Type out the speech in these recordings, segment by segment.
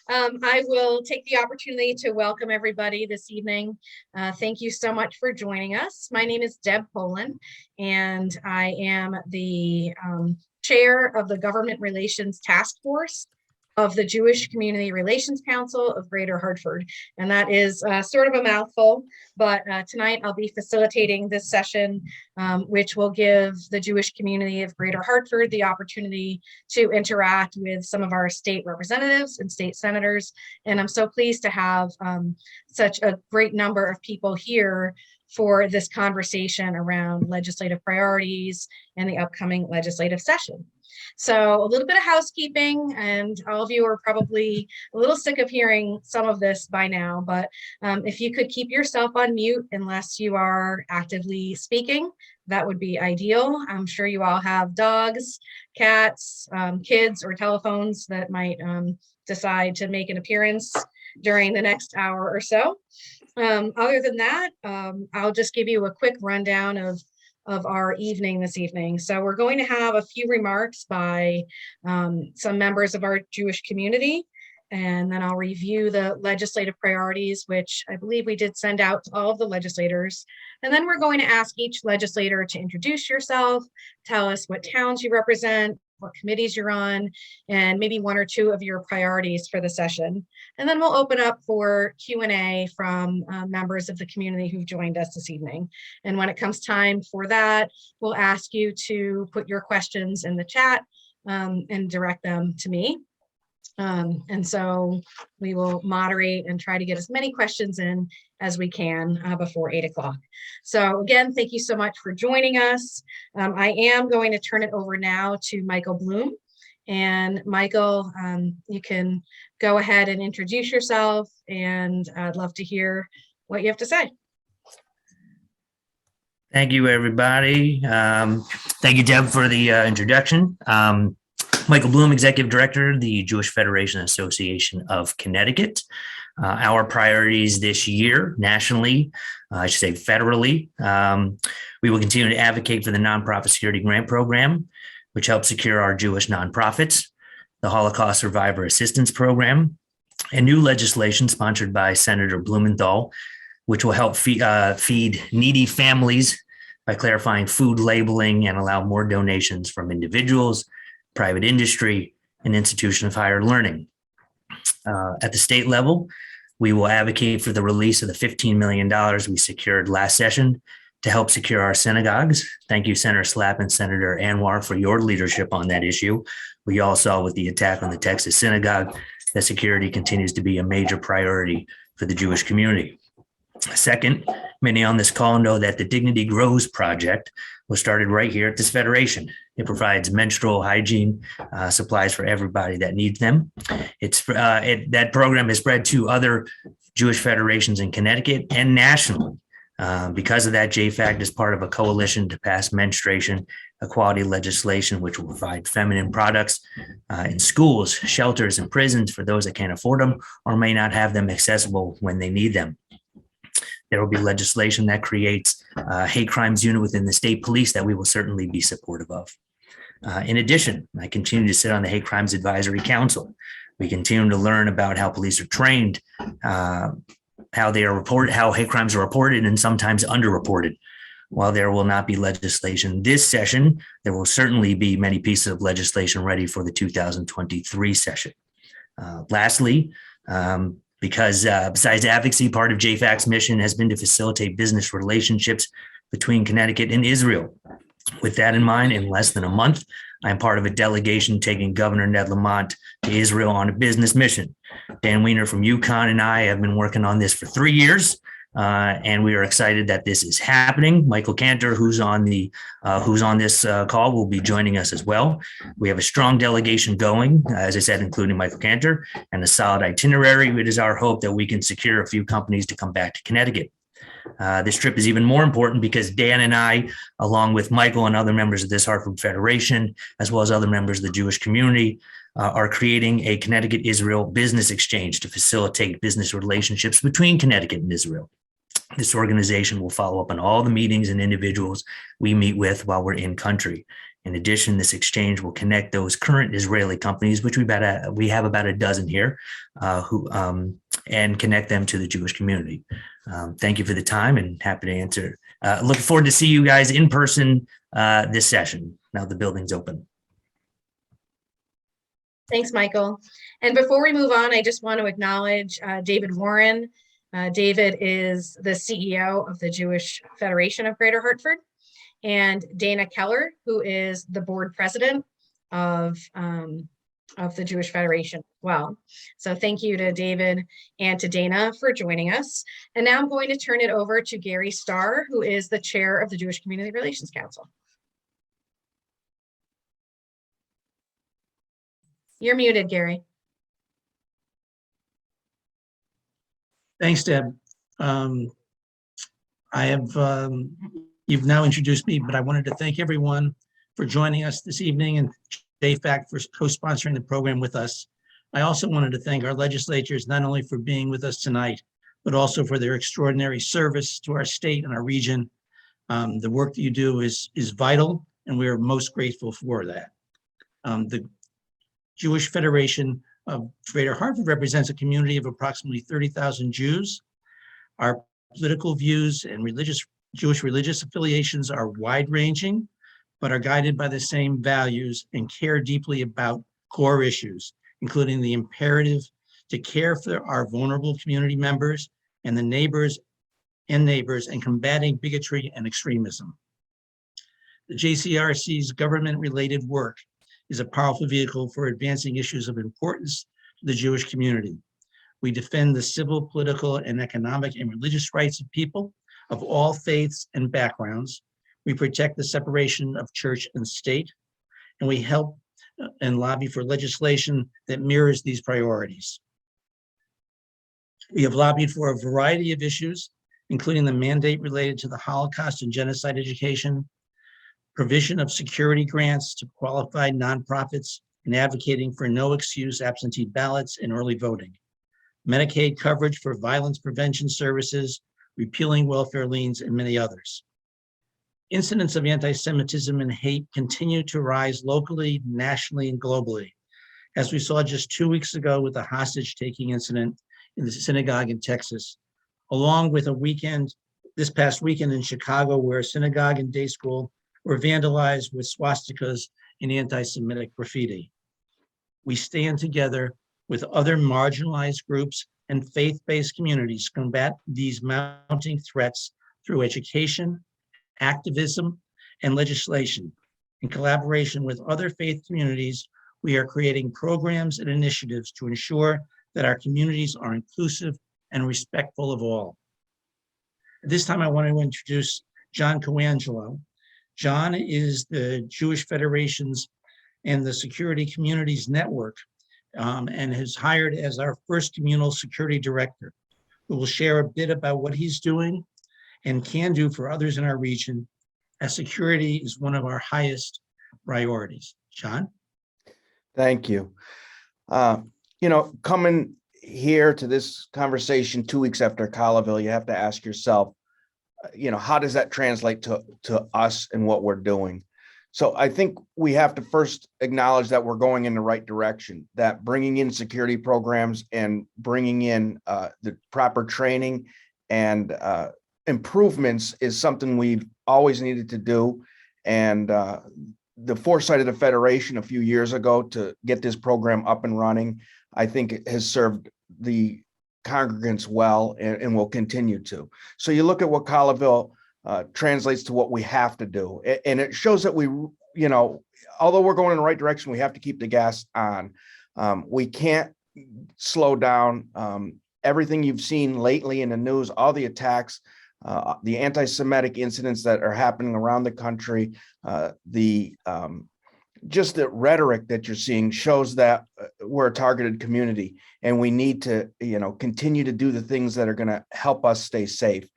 I will take the opportunity to welcome everybody this evening. Thank you so much for joining us. My name is Deb Poland, and I am the chair of the Government Relations Task Force of the Jewish Community Relations Council of Greater Hartford. And that is sort of a mouthful, but tonight I'll be facilitating this session, which will give the Jewish community of Greater Hartford the opportunity to interact with some of our state representatives and state senators. And I'm so pleased to have such a great number of people here for this conversation around legislative priorities and the upcoming legislative session. So a little bit of housekeeping, and all of you are probably a little sick of hearing some of this by now, but if you could keep yourself on mute unless you are actively speaking, that would be ideal. I'm sure you all have dogs, cats, kids, or telephones that might decide to make an appearance during the next hour or so. Other than that, I'll just give you a quick rundown of our evening this evening. So we're going to have a few remarks by some members of our Jewish community, and then I'll review the legislative priorities, which I believe we did send out to all of the legislators. And then we're going to ask each legislator to introduce yourself, tell us what towns you represent, what committees you're on, and maybe one or two of your priorities for the session. And then we'll open up for Q&A from members of the community who've joined us this evening. And when it comes time for that, we'll ask you to put your questions in the chat and direct them to me. And so we will moderate and try to get as many questions in as we can before 8 o'clock. So again, thank you so much for joining us. I am going to turn it over now to Michael Bloom. And Michael, you can go ahead and introduce yourself, and I'd love to hear what you have to say. Thank you, everybody. Thank you, Deb, for the introduction. Michael Bloom, Executive Director, the Jewish Federation Association of Connecticut. Our priorities this year, nationally, I should say federally, we will continue to advocate for the Nonprofit Security Grant Program, which helps secure our Jewish nonprofits, the Holocaust Survivor Assistance Program, and new legislation sponsored by Senator Blumenthal, which will help feed needy families by clarifying food labeling and allow more donations from individuals, private industry, and institutions of higher learning. At the state level, we will advocate for the release of the $15 million we secured last session to help secure our synagogues. Thank you, Senator Slapp and Senator Anwar, for your leadership on that issue. We all saw with the attack on the Texas synagogue that security continues to be a major priority for the Jewish community. Second, many on this call know that the Dignity Grows project was started right here at this federation. It provides menstrual hygiene supplies for everybody that needs them. That program has spread to other Jewish federations in Connecticut and nationally. Because of that, JFAC is part of a coalition to pass menstruation equality legislation, which will provide feminine products in schools, shelters, and prisons for those that can't afford them or may not have them accessible when they need them. There will be legislation that creates a hate crimes unit within the state police that we will certainly be supportive of. In addition, I continue to sit on the Hate Crimes Advisory Council. We continue to learn about how police are trained, how hate crimes are reported and sometimes underreported. While there will not be legislation this session, there will certainly be many pieces of legislation ready for the 2023 session. Lastly, because besides advocacy, part of JFAC's mission has been to facilitate business relationships between Connecticut and Israel. With that in mind, in less than a month, I'm part of a delegation taking Governor Ned Lamont to Israel on a business mission. Dan Wiener from UConn and I have been working on this for 3 years, and we are excited that this is happening. Michael Cantor, who's on this call, will be joining us as well. We have a strong delegation going, as I said, including Michael Cantor, and a solid itinerary. It is our hope that we can secure a few companies to come back to Connecticut. This trip is even more important because Dan and I, along with Michael and other members of this Hartford Federation, as well as other members of the Jewish community, are creating a Connecticut-Israel business exchange to facilitate business relationships between Connecticut and Israel. This organization will follow up on all the meetings and individuals we meet with while we're in country. In addition, this exchange will connect those current Israeli companies, which we have about a dozen here, and connect them to the Jewish community. Thank you for the time, and happy to answer. Looking forward to see you guys in person this session. Now the building's open. Thanks, Michael. And before we move on, I just want to acknowledge David Warren. David is the CEO of the Jewish Federation of Greater Hartford, and Dana Keller, who is the board president of the Jewish Federation as well. So thank you to David and to Dana for joining us. And now I'm going to turn it over to Gary Starr, who is the chair of the Jewish Community Relations Council. You're muted, Gary. Thanks, Deb. You've now introduced me, but I wanted to thank everyone for joining us this evening and JFAC for co-sponsoring the program with us. I also wanted to thank our legislators, not only for being with us tonight, but also for their extraordinary service to our state and our region. The work that you do is vital, and we are most grateful for that. The Jewish Federation of Greater Hartford represents a community of approximately 30,000 Jews. Our political views and Jewish religious affiliations are wide-ranging, but are guided by the same values and care deeply about core issues, including the imperative to care for our vulnerable community members and the neighbors and combating bigotry and extremism. The JCRC's government-related work is a powerful vehicle for advancing issues of importance to the Jewish community. We defend the civil, political, and economic and religious rights of people of all faiths and backgrounds. We protect the separation of church and state, and we help and lobby for legislation that mirrors these priorities. We have lobbied for a variety of issues, including the mandate related to the Holocaust and genocide education, provision of security grants to qualified nonprofits, and advocating for no excuse absentee ballots and early voting, Medicaid coverage for violence prevention services, repealing welfare liens, and many others. Incidents of anti-Semitism and hate continue to rise locally, nationally, and globally, as we saw just 2 weeks ago with the hostage-taking incident in the synagogue in Texas, along with this past weekend in Chicago, where a synagogue and day school were vandalized with swastikas and anti-Semitic graffiti. We stand together with other marginalized groups and faith-based communities to combat these mounting threats through education, activism, and legislation. In collaboration with other faith communities, we are creating programs and initiatives to ensure that our communities are inclusive and respectful of all. At this time, I want to introduce John Coangelo. John is the Jewish Federation's and the Security Communities Network, and is hired as our first communal security director, who will share a bit about what he's doing and can do for others in our region, as security is one of our highest priorities. John? Thank you. Coming here to this conversation 2 weeks after Colleyville, you have to ask yourself, how does that translate to us and what we're doing? So I think we have to first acknowledge that we're going in the right direction, that bringing in security programs and bringing in the proper training and improvements is something we've always needed to do. And the foresight of the Federation a few years ago to get this program up and running, I think it has served the congregants well and will continue to. So you look at what Colleyville translates to what we have to do. And it shows that we, although we're going in the right direction, we have to keep the gas on. We can't slow down. Everything you've seen lately in the news, all the attacks, the anti-Semitic incidents that are happening around the country, just the rhetoric that you're seeing shows that we're a targeted community, and we need to, continue to do the things that are going to help us stay safe.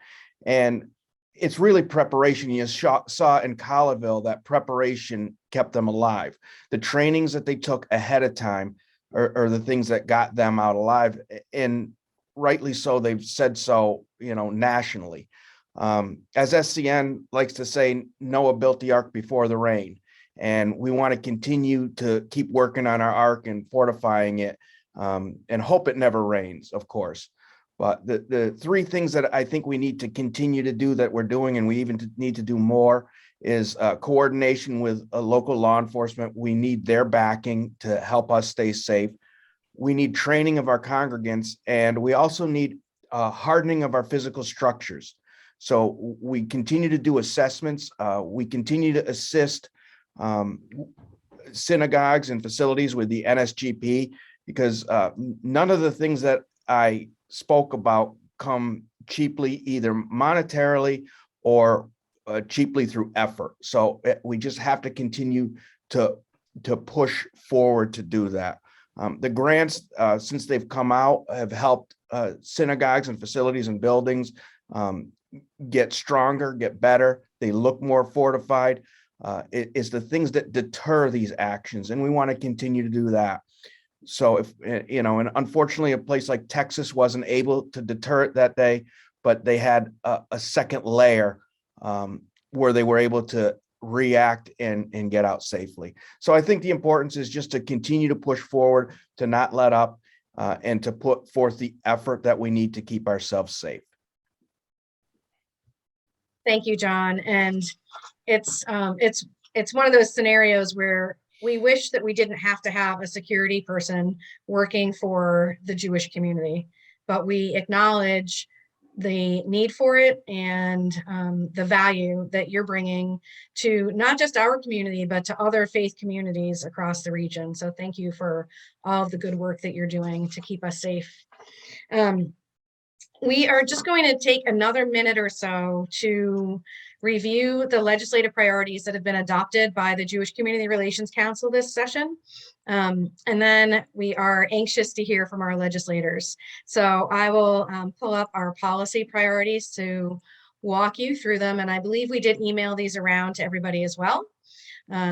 And it's really preparation. You saw in Colleyville that preparation kept them alive. The trainings that they took ahead of time are the things that got them out alive. And rightly so, they've said so, nationally. As SCN likes to say, Noah built the ark before the rain. And we want to continue to keep working on our ark and fortifying it, and hope it never rains, of course. But the three things that I think we need to continue to do that we're doing, and we even need to do more, is coordination with local law enforcement. We need their backing to help us stay safe. We need training of our congregants, and we also need hardening of our physical structures. So we continue to do assessments. We continue to assist synagogues and facilities with the NSGP, because none of the things that I spoke about come cheaply, either monetarily or cheaply through effort. So we just have to continue to push forward to do that. The grants, since they've come out, have helped synagogues and facilities and buildings get stronger, get better. They look more fortified. It's the things that deter these actions, and we want to continue to do that. So if, and unfortunately, a place like Texas wasn't able to deter it that day, but they had a second layer where they were able to react and get out safely. So I think the importance is just to continue to push forward, to not let up, and to put forth the effort that we need to keep ourselves safe. Thank you, John. And it's one of those scenarios where we wish that we didn't have to have a security person working for the Jewish community, but we acknowledge the need for it and the value that you're bringing to not just our community, but to other faith communities across the region. So thank you for all of the good work that you're doing to keep us safe. We are just going to take another minute or so to review the legislative priorities that have been adopted by the Jewish Community Relations Council this session. And then we are anxious to hear from our legislators. So I will pull up our policy priorities to walk you through them. And I believe we did email these around to everybody as well.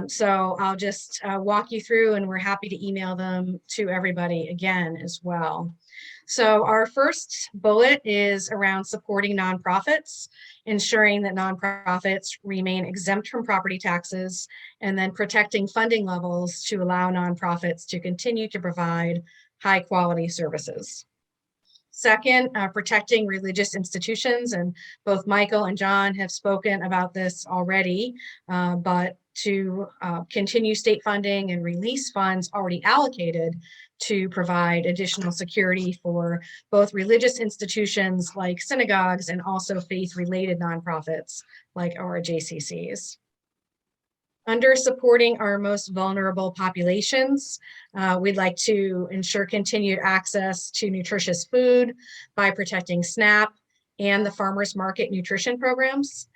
So I'll just walk you through, and we're happy to email them to everybody again as well. So our first bullet is around supporting nonprofits, ensuring that nonprofits remain exempt from property taxes, and then protecting funding levels to allow nonprofits to continue to provide high quality services. Second, protecting religious institutions, and both Michael and John have spoken about this already, but to continue state funding and release funds already allocated to provide additional security for both religious institutions like synagogues and also faith-related nonprofits like our JCCs. Under supporting our most vulnerable populations, we'd like to ensure continued access to nutritious food by protecting SNAP and the farmers market nutrition programs.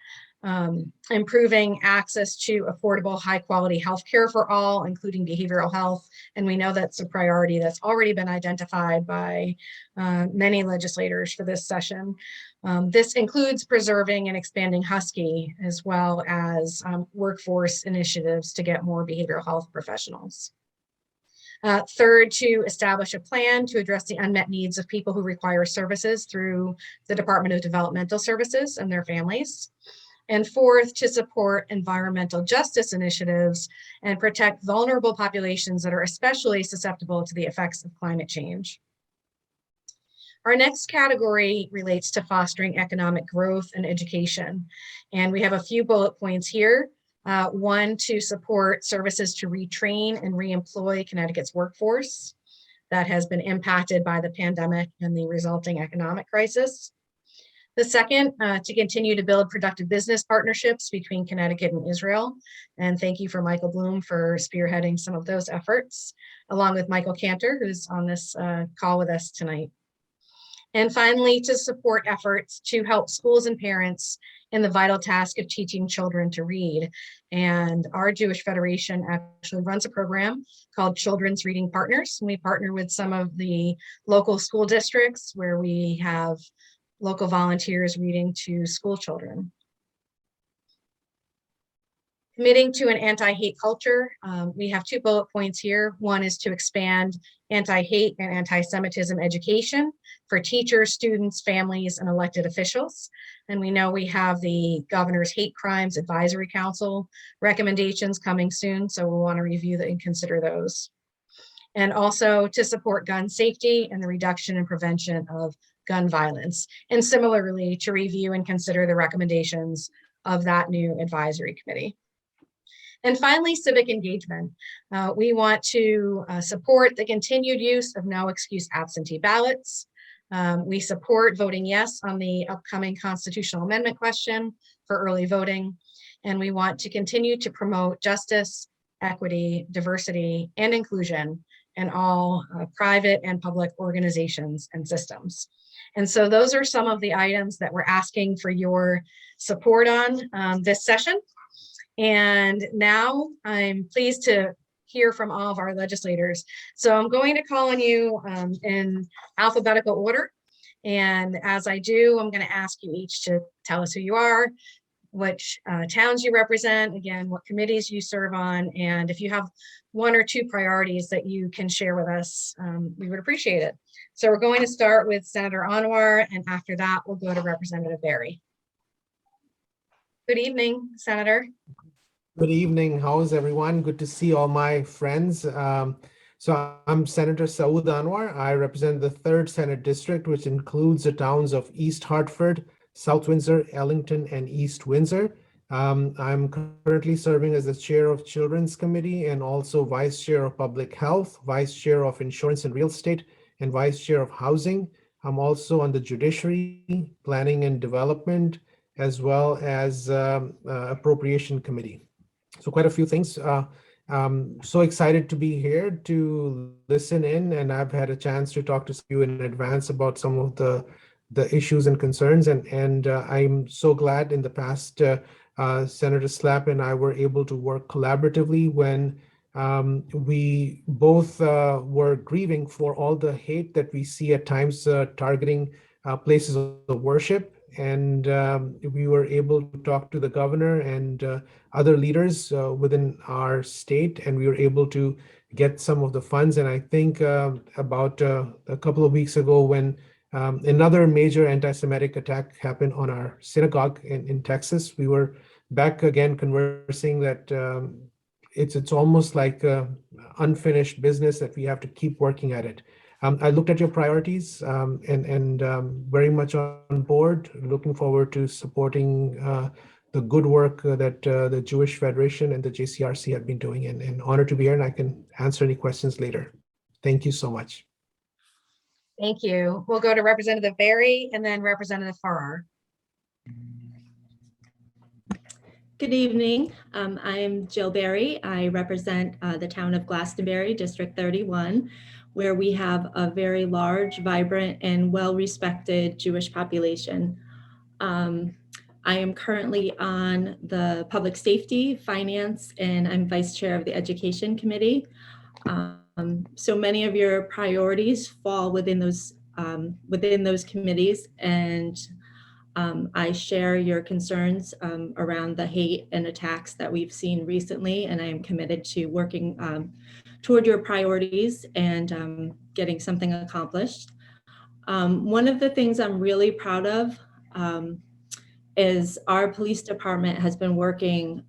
Improving access to affordable, high quality healthcare for all, including behavioral health. And we know that's a priority that's already been identified by many legislators for this session. This includes preserving and expanding Husky, as well as workforce initiatives to get more behavioral health professionals. Third, to establish a plan to address the unmet needs of people who require services through the Department of Developmental Services and their families. And fourth, to support environmental justice initiatives and protect vulnerable populations that are especially susceptible to the effects of climate change. Our next category relates to fostering economic growth and education. And we have a few bullet points here. One, to support services to retrain and reemploy Connecticut's workforce that has been impacted by the pandemic and the resulting economic crisis. The second, to continue to build productive business partnerships between Connecticut and Israel. And thank you for Michael Bloom for spearheading some of those efforts, along with Michael Cantor, who's on this call with us tonight. And finally, to support efforts to help schools and parents in the vital task of teaching children to read. And our Jewish Federation actually runs a program called Children's Reading Partners. We partner with some of the local school districts where we have local volunteers reading to school children. Committing to an anti-hate culture. We have 2 bullet points here. One is to expand anti-hate and anti-Semitism education for teachers, students, families, and elected officials. And we know we have the Governor's Hate Crimes Advisory Council recommendations coming soon, so we'll want to review and consider those. And also to support gun safety and the reduction and prevention of gun violence. And similarly, to review and consider the recommendations of that new advisory committee. And finally, civic engagement. We want to support the continued use of no excuse absentee ballots. We support voting yes on the upcoming constitutional amendment question for early voting. And we want to continue to promote justice, equity, diversity, and inclusion in all private and public organizations and systems. And so those are some of the items that we're asking for your support on this session. And now I'm pleased to hear from all of our legislators. So I'm going to call on you in alphabetical order. And as I do, I'm going to ask you each to tell us who you are, which towns you represent, again, what committees you serve on, and if you have 1 or 2 priorities that you can share with us, we would appreciate it. So we're going to start with Senator Anwar, and after that, we'll go to Representative Berry. Good evening, Senator. Good evening. How is everyone? Good to see all my friends. So I'm Senator Senaud Anwar. I represent the 3rd Senate District, which includes the towns of East Hartford, South Windsor, Ellington, and East Windsor. I'm currently serving as the chair of Children's Committee and also vice chair of Public Health, vice chair of Insurance and Real Estate, and vice chair of Housing. I'm also on the Judiciary, Planning and Development, as well as Appropriation Committee. So quite a few things. So excited to be here to listen in, and I've had a chance to talk to you in advance about some of the issues and concerns, and I'm so glad in the past Senator Slapp and I were able to work collaboratively when we both were grieving for all the hate that we see at times targeting places of worship. And we were able to talk to the governor and other leaders within our state, and we were able to get some of the funds. And I think about a couple of weeks ago, when another major anti-Semitic attack happened on our synagogue in Texas, we were back again conversing that it's almost like unfinished business that we have to keep working at it. I looked at your priorities and very much on board, looking forward to supporting the good work that the Jewish Federation and the JCRC have been doing, and honored to be here, and I can answer any questions later. Thank you so much. Thank you. We'll go to Representative Berry and then Representative Ferrar. Good evening. I'm Jill Berry. I represent the town of Glastonbury, District 31, where we have a very large, vibrant, and well-respected Jewish population. I am currently on the Public Safety, Finance, and I'm Vice Chair of the Education Committee. So many of your priorities fall within those committees, and I share your concerns around the hate and attacks that we've seen recently, and I am committed to working toward your priorities and getting something accomplished. One of the things I'm really proud of is our police department has been working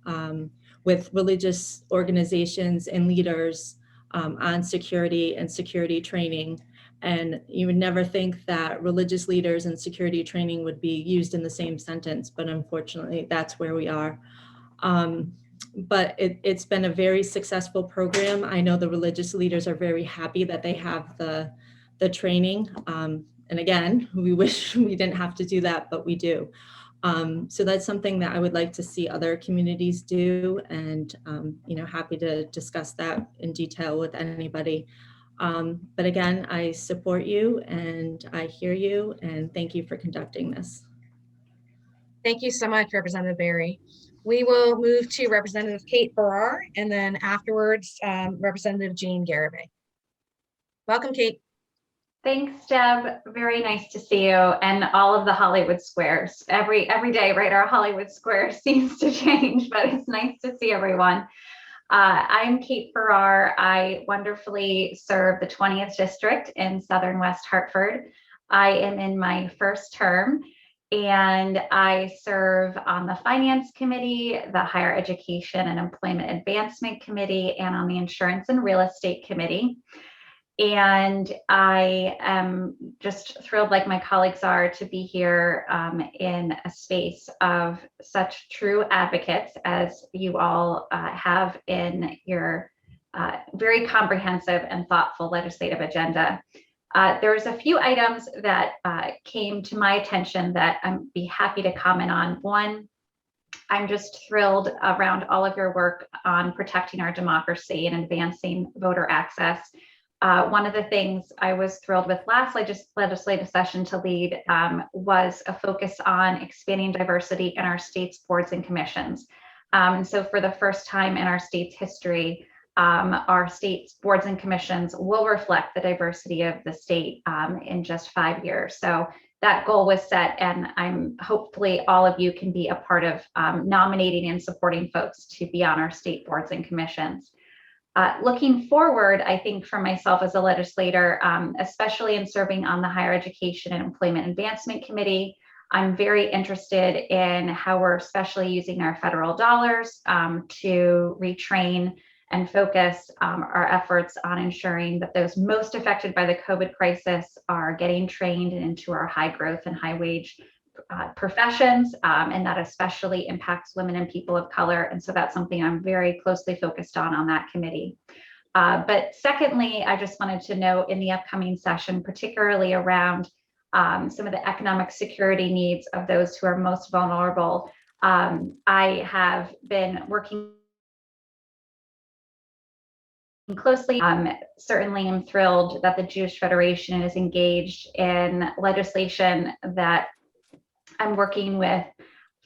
with religious organizations and leaders on security and security training. And you would never think that religious leaders and security training would be used in the same sentence, but unfortunately that's where we are. But it's been a very successful program. I know the religious leaders are very happy that they have the training. And again, we wish we didn't have to do that, but we do. So that's something that I would like to see other communities do, and happy to discuss that in detail with anybody. But again, I support you and I hear you, and thank you for conducting this. Thank you so much, Representative Berry. We will move to Representative Kate Ferrar, and then afterwards, Representative Jane Garvey. Welcome, Kate. Thanks, Deb. Very nice to see you, and all of the Hollywood squares. Every day, right? Our Hollywood square seems to change, but it's nice to see everyone. I'm Kate Ferrar. I wonderfully serve the 20th district in Southern West Hartford. I am in my first term, and I serve on the Finance Committee, the Higher Education and Employment Advancement Committee, and on the Insurance and Real Estate Committee. And I am just thrilled, like my colleagues are, to be here in a space of such true advocates as you all have in your very comprehensive and thoughtful legislative agenda. There's a few items that came to my attention that I'd be happy to comment on. One, I'm just thrilled around all of your work on protecting our democracy and advancing voter access. One of the things I was thrilled with last legislative session to lead was a focus on expanding diversity in our state's boards and commissions. And so for the first time in our state's history, our state's boards and commissions will reflect the diversity of the state in just 5 years. So that goal was set, and I'm hopefully all of you can be a part of nominating and supporting folks to be on our state boards and commissions. Looking forward, I think for myself as a legislator, especially in serving on the Higher Education and Employment Advancement Committee, I'm very interested in how we're especially using our federal dollars to retrain and focus our efforts on ensuring that those most affected by the COVID crisis are getting trained into our high growth and high wage professions, and that especially impacts women and people of color. And so that's something I'm very closely focused on that committee. But secondly, I just wanted to note in the upcoming session, particularly around some of the economic security needs of those who are most vulnerable. I have been working closely. Certainly am thrilled that the Jewish Federation is engaged in legislation that I'm working with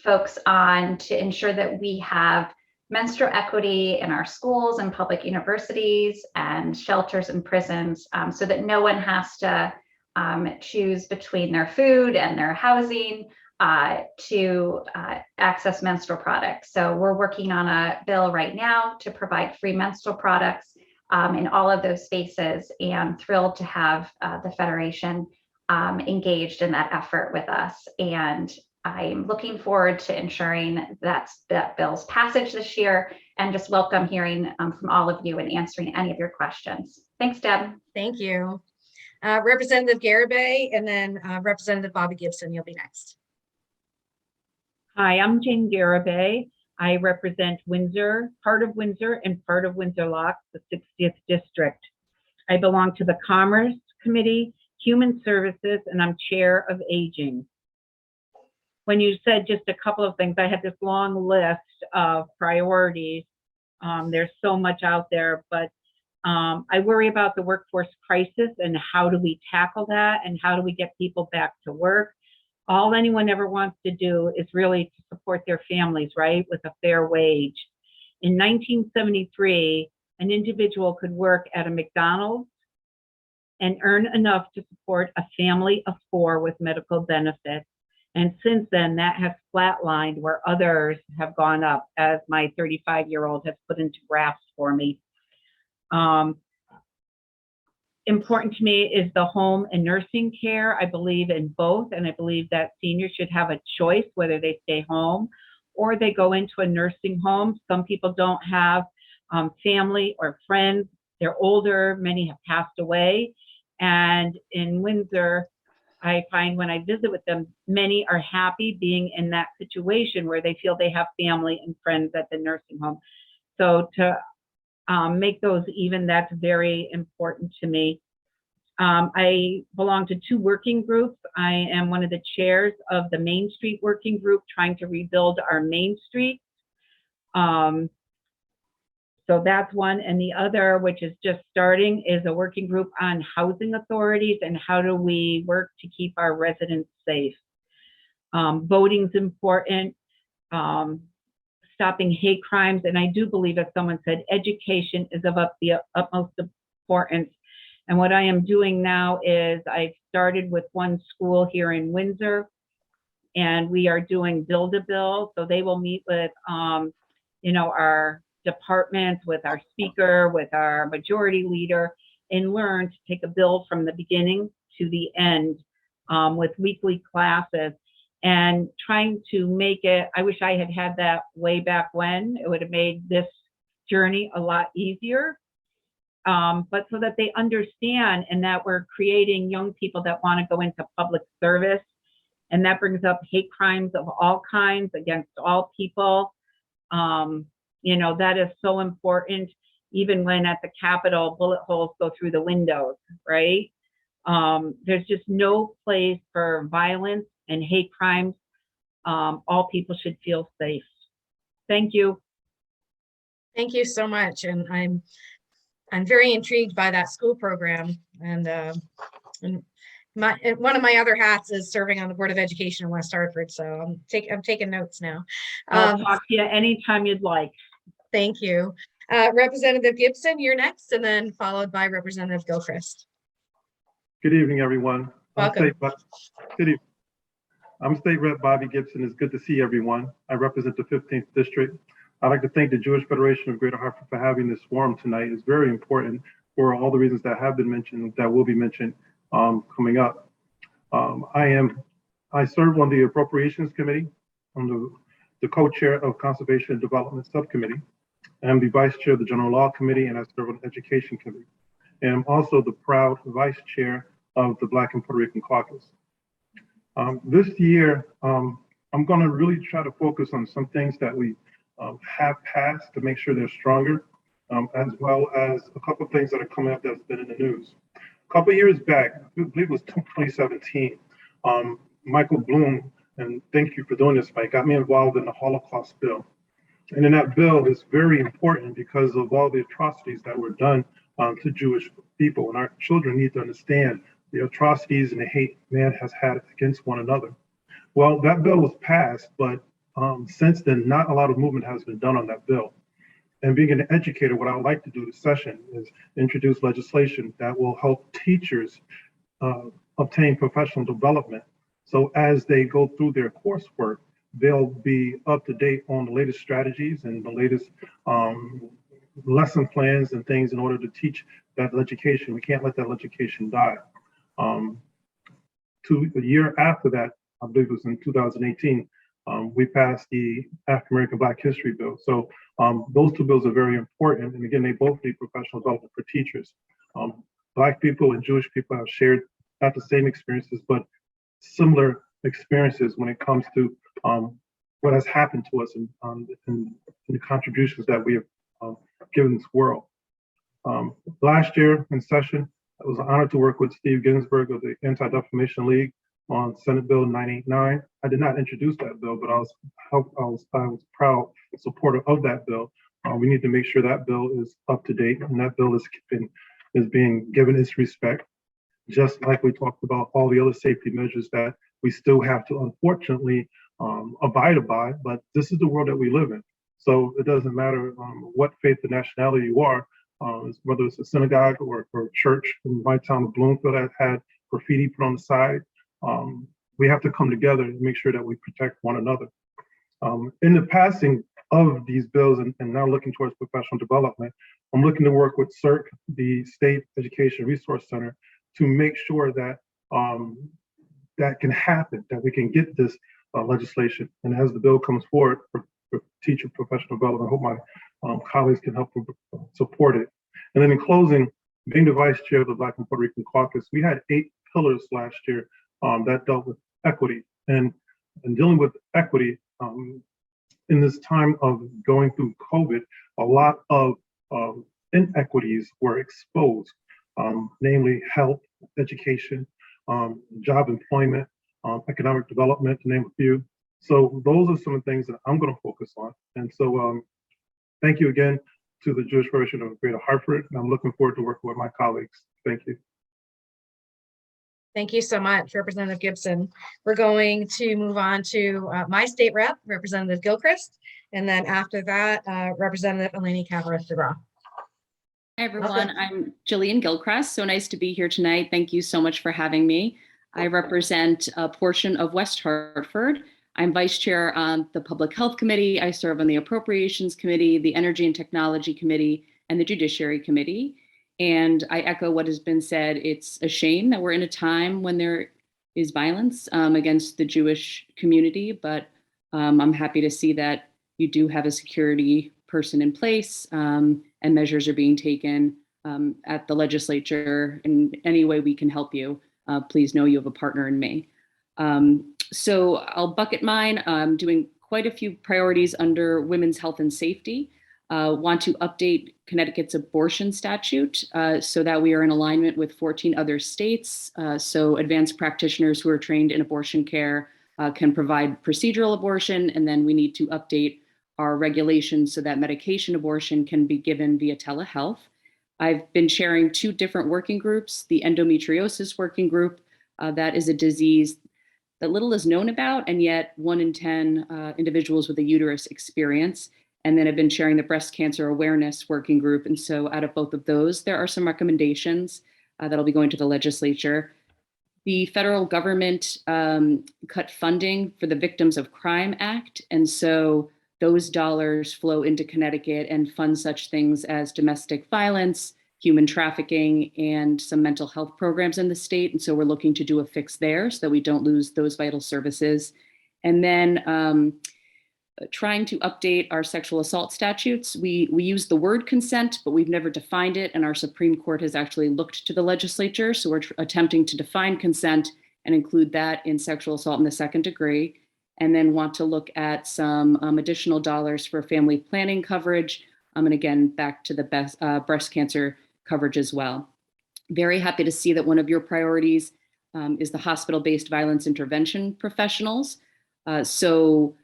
folks on to ensure that we have menstrual equity in our schools and public universities and shelters and prisons, so that no one has to choose between their food and their housing to access menstrual products. So we're working on a bill right now to provide free menstrual products in all of those spaces, and thrilled to have the Federation engaged in that effort with us. And I'm looking forward to ensuring that bill's passage this year, and just welcome hearing from all of you and answering any of your questions. Thanks, Deb. Thank you. Representative Garvey, and then Representative Bobby Gibson, you'll be next. Hi, I'm Jane Garvey. I represent Windsor, part of Windsor, and part of Windsor Locks, the 60th District. I belong to the Commerce Committee, Human Services, and I'm Chair of Aging. When you said just a couple of things, I had this long list of priorities. There's so much out there, but I worry about the workforce crisis and how do we tackle that and how do we get people back to work. All anyone ever wants to do is really to support their families, right, with a fair wage. In 1973, an individual could work at a McDonald's and earn enough to support a family of 4 with medical benefits. And since then, that has flatlined where others have gone up, as my 35-year-old has put into graphs for me. Important to me is the home and nursing care. I believe in both, and I believe that seniors should have a choice whether they stay home or they go into a nursing home. Some people don't have family or friends. They're older, many have passed away. And in Windsor, I find when I visit with them, many are happy being in that situation where they feel they have family and friends at the nursing home. So to make those even, that's very important to me. I belong to 2 working groups. I am one of the chairs of the Main Street Working Group, trying to rebuild our Main Street. So that's one. And the other, which is just starting, is a working group on housing authorities and how do we work to keep our residents safe. Voting's important. Stopping hate crimes. And I do believe, as someone said, education is of the utmost importance. And what I am doing now is I've started with one school here in Windsor, and we are doing Build-A-Bill. So they will meet with, our departments, with our speaker, with our majority leader, and learn to take a bill from the beginning to the end with weekly classes, and trying to make it, I wish I had had that way back when. It would have made this journey a lot easier. But so that they understand, and that we're creating young people that want to go into public service. And that brings up hate crimes of all kinds against all people. That is so important, even when at the Capitol, bullet holes go through the windows, right? There's just no place for violence and hate crimes. All people should feel safe. Thank you. Thank you so much. And I'm very intrigued by that school program. And one of my other hats is serving on the Board of Education in West Hartford. So I'm taking notes now. I'll talk to you anytime you'd like. Thank you. Representative Gibson, you're next, and then followed by Representative Gilchrist. Good evening, everyone. Welcome. Good evening. I'm State Rep Bobby Gibson. It's good to see everyone. I represent the 15th District. I'd like to thank the Jewish Federation of Greater Hartford for having this forum tonight. It's very important for all the reasons that have been mentioned, that will be mentioned coming up. I serve on the Appropriations Committee. I'm the co-chair of Conservation and Development Subcommittee. I'm the vice chair of the General Law Committee, and I serve on the Education Committee. And I'm also the proud vice chair of the Black and Puerto Rican Caucus. This year, I'm going to really try to focus on some things that we have passed to make sure they're stronger, as well as a couple of things that are coming up that's been in the news. A couple of years back, I believe it was 2017, Michael Bloom, and thank you for doing this, Mike, got me involved in the Holocaust bill. And in that bill is very important because of all the atrocities that were done to Jewish people. And our children need to understand the atrocities and the hate man has had against one another. Well, that bill was passed, but since then, not a lot of movement has been done on that bill. And being an educator, what I would like to do this session is introduce legislation that will help teachers obtain professional development. So as they go through their coursework, they'll be up to date on the latest strategies and the latest lesson plans and things in order to teach that education. We can't let that education die. A year after that, I believe it was in 2018, we passed the African American Black History Bill. So those two bills are very important. And again, they both need professional development for teachers. Black people and Jewish people have shared not the same experiences, but similar experiences when it comes to what has happened to us in the contributions that we have given this world. Last year in session, I was honored to work with Steve Ginsburg of the Anti-Defamation League on Senate Bill 989. I did not introduce that bill, but I was proud supporter of that bill. We need to make sure that bill is up to date, and that bill is being given its respect, just like we talked about all the other safety measures that we still have to unfortunately abide by. But this is the world that we live in. So it doesn't matter what faith or nationality you are, whether it's a synagogue or a church. In my town of Bloomfield, I've had graffiti put on the side. We have to come together and make sure that we protect one another. In the passing of these bills and now looking towards professional development, I'm looking to work with CERC, the State Education Resource Center, to make sure that that can happen, that we can get this legislation. And as the bill comes forward for teacher professional development, I hope my colleagues can help support it. And then in closing, being the vice chair of the Black and Puerto Rican Caucus, we had 8 pillars last year that dealt with equity. And dealing with equity in this time of going through COVID, a lot of inequities were exposed, namely health, education, job employment, economic development, to name a few. So those are some of the things that I'm going to focus on. And so thank you again to the Jewish Federation of Greater Hartford. And I'm looking forward to working with my colleagues. Thank you. Thank you so much, Representative Gibson. We're going to move on to my state rep, Representative Gilchrist, and then after that, Representative Eleni Cavares-DeGraw. Hi, everyone. I'm Jillian Gilchrist. So nice to be here tonight. Thank you so much for having me. I represent a portion of West Hartford. I'm vice chair on the Public Health Committee. I serve on the Appropriations Committee, the Energy and Technology Committee, and the Judiciary Committee. And I echo what has been said. It's a shame that we're in a time when there is violence against the Jewish community, but I'm happy to see that you do have a security person in place and measures are being taken at the legislature. In any way we can help you, please know you have a partner in me. So I'll bucket mine. I'm doing quite a few priorities under women's health and safety. Want to update Connecticut's abortion statute so that we are in alignment with 14 other states. So advanced practitioners who are trained in abortion care can provide procedural abortion, and then we need to update our regulations so that medication abortion can be given via telehealth. I've been chairing 2 different working groups, the endometriosis working group, that is a disease that little is known about, and yet 1 in 10 individuals with a uterus experience. And then I've been chairing the breast cancer awareness working group. And so out of both of those, there are some recommendations that'll be going to the legislature. The federal government cut funding for the Victims of Crime Act. And so those dollars flow into Connecticut and fund such things as domestic violence, human trafficking, and some mental health programs in the state. And so we're looking to do a fix there so that we don't lose those vital services. And then trying to update our sexual assault statutes. We use the word consent, but we've never defined it. And our Supreme Court has actually looked to the legislature. So we're attempting to define consent and include that in sexual assault in the 2nd degree. And then want to look at some additional dollars for family planning coverage. And again, back to the breast cancer coverage as well. Very happy to see that one of your priorities is the hospital-based violence intervention professionals. So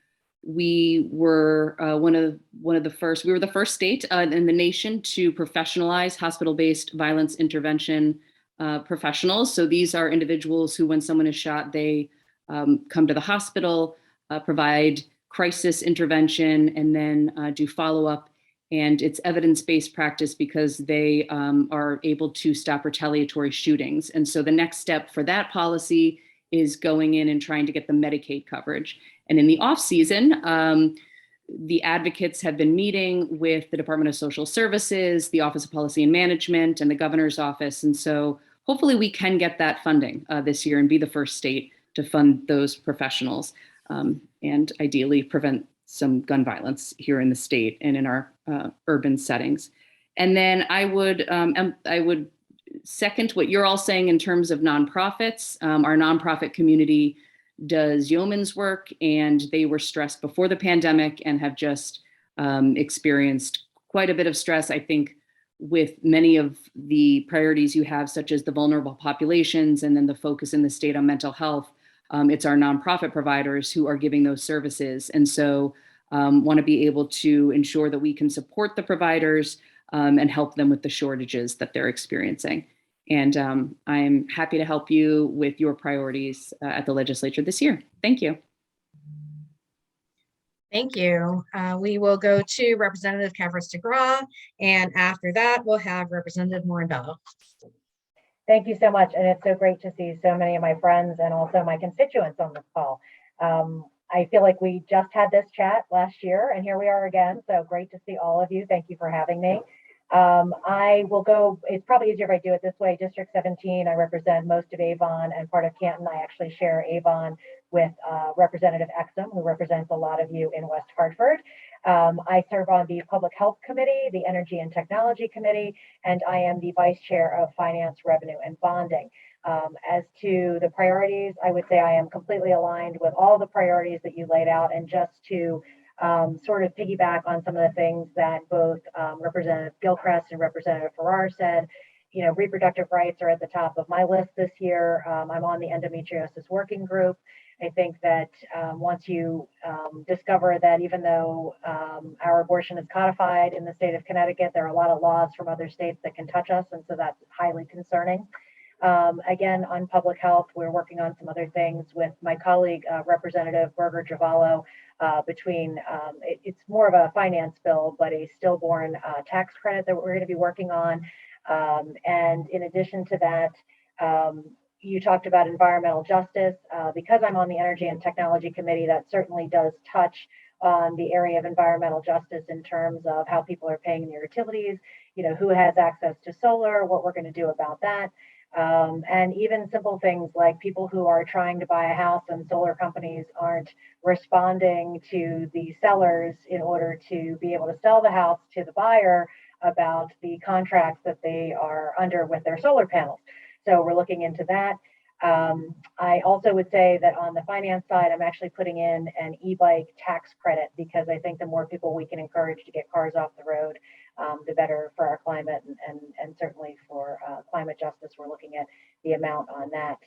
we were one of the first. We were the first state in the nation to professionalize hospital-based violence intervention professionals. So these are individuals who, when someone is shot, they come to the hospital, provide crisis intervention, and then do follow-up. And it's evidence-based practice because they are able to stop retaliatory shootings. And so the next step for that policy is going in and trying to get the Medicaid coverage. And in the off season, the advocates have been meeting with the Department of Social Services, the Office of Policy and Management, and the governor's office. And so hopefully we can get that funding this year and be the first state to fund those professionals and ideally prevent some gun violence here in the state and in our urban settings. And then I would second what you're all saying in terms of nonprofits. Our nonprofit community does yeoman's work, and they were stressed before the pandemic and have just experienced quite a bit of stress, I think, with many of the priorities you have, such as the vulnerable populations and then the focus in the state on mental health. It's our nonprofit providers who are giving those services. And so want to be able to ensure that we can support the providers and help them with the shortages that they're experiencing. And I'm happy to help you with your priorities at the legislature this year. Thank you. Thank you. We will go to Representative Cavras-DeGraw, and after that, we'll have Representative Morambello. Thank you so much. And it's so great to see so many of my friends and also my constituents on this call. I feel like we just had this chat last year, and here we are again. So great to see all of you. Thank you for having me. I will go, it's probably easier if I do it this way. District 17, I represent most of Avon and part of Canton. I actually share Avon with Representative Exum, who represents a lot of you in West Hartford. I serve on the Public Health Committee, the Energy and Technology Committee, and I am the Vice Chair of Finance, Revenue, and Bonding. As to the priorities, I would say I am completely aligned with all the priorities that you laid out, and just to sort of piggyback on some of the things that both Representative Gilchrist and Representative Ferrar said. You know, reproductive rights are at the top of my list this year. I'm on the endometriosis working group. I think that once you discover that even though our abortion is codified in the state of Connecticut, there are a lot of laws from other states that can touch us, and so that's highly concerning. Again, on public health, we're working on some other things with my colleague, Representative Berger Javallo, it's more of a finance bill, but a stillborn tax credit that we're going to be working on. And in addition to that, you talked about environmental justice. Because I'm on the Energy and Technology Committee, that certainly does touch on the area of environmental justice in terms of how people are paying their utilities, who has access to solar, what we're going to do about that. And even simple things like people who are trying to buy a house and solar companies aren't responding to the sellers in order to be able to sell the house to the buyer about the contracts that they are under with their solar panels. So we're looking into that. I also would say that on the finance side, I'm actually putting in an e-bike tax credit because I think the more people we can encourage to get cars off the road, the better for our climate and certainly for climate justice. We're looking at the amount on that.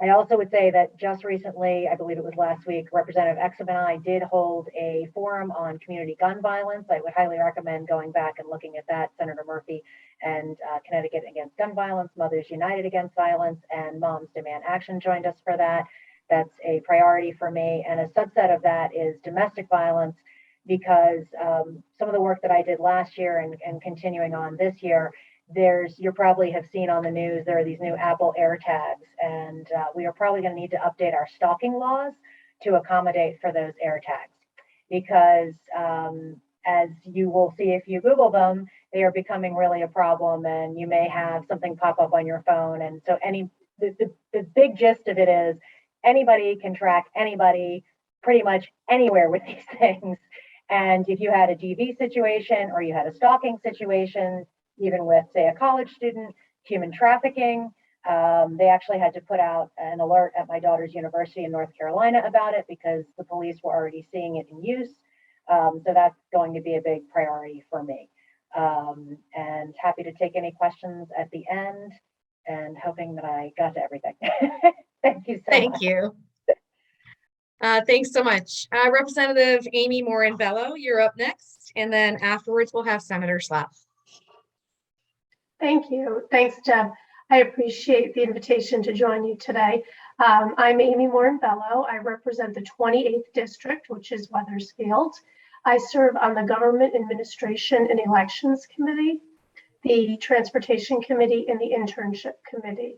I also would say that just recently, I believe it was last week, Representative Exum and I did hold a forum on community gun violence. I would highly recommend going back and looking at that. Senator Murphy and Connecticut Against Gun Violence, Mothers United Against Violence, and Moms Demand Action joined us for that. That's a priority for me. And a subset of that is domestic violence, because some of the work that I did last year and continuing on this year, you probably have seen on the news, there are these new Apple AirTags, and we are probably going to need to update our stalking laws to accommodate for those AirTags, because as you will see if you Google them, they are becoming really a problem, and you may have something pop up on your phone. And so the big gist of it is anybody can track anybody pretty much anywhere with these things. And if you had a DV situation or you had a stalking situation, even with, say, a college student, human trafficking, they actually had to put out an alert at my daughter's university in North Carolina about it because the police were already seeing it in use. So that's going to be a big priority for me. And happy to take any questions at the end, and hoping that I got to everything. Thank you so much. Thank you. Thanks so much. Representative Amy Morin-Bello, you're up next. And then afterwards, we'll have Senator Slapp. Thank you. Thanks, Deb. I appreciate the invitation to join you today. I'm Amy Morin-Bello. I represent the 28th District, which is Wethersfield. I serve on the Government Administration and Elections Committee, the Transportation Committee, and the Internship Committee.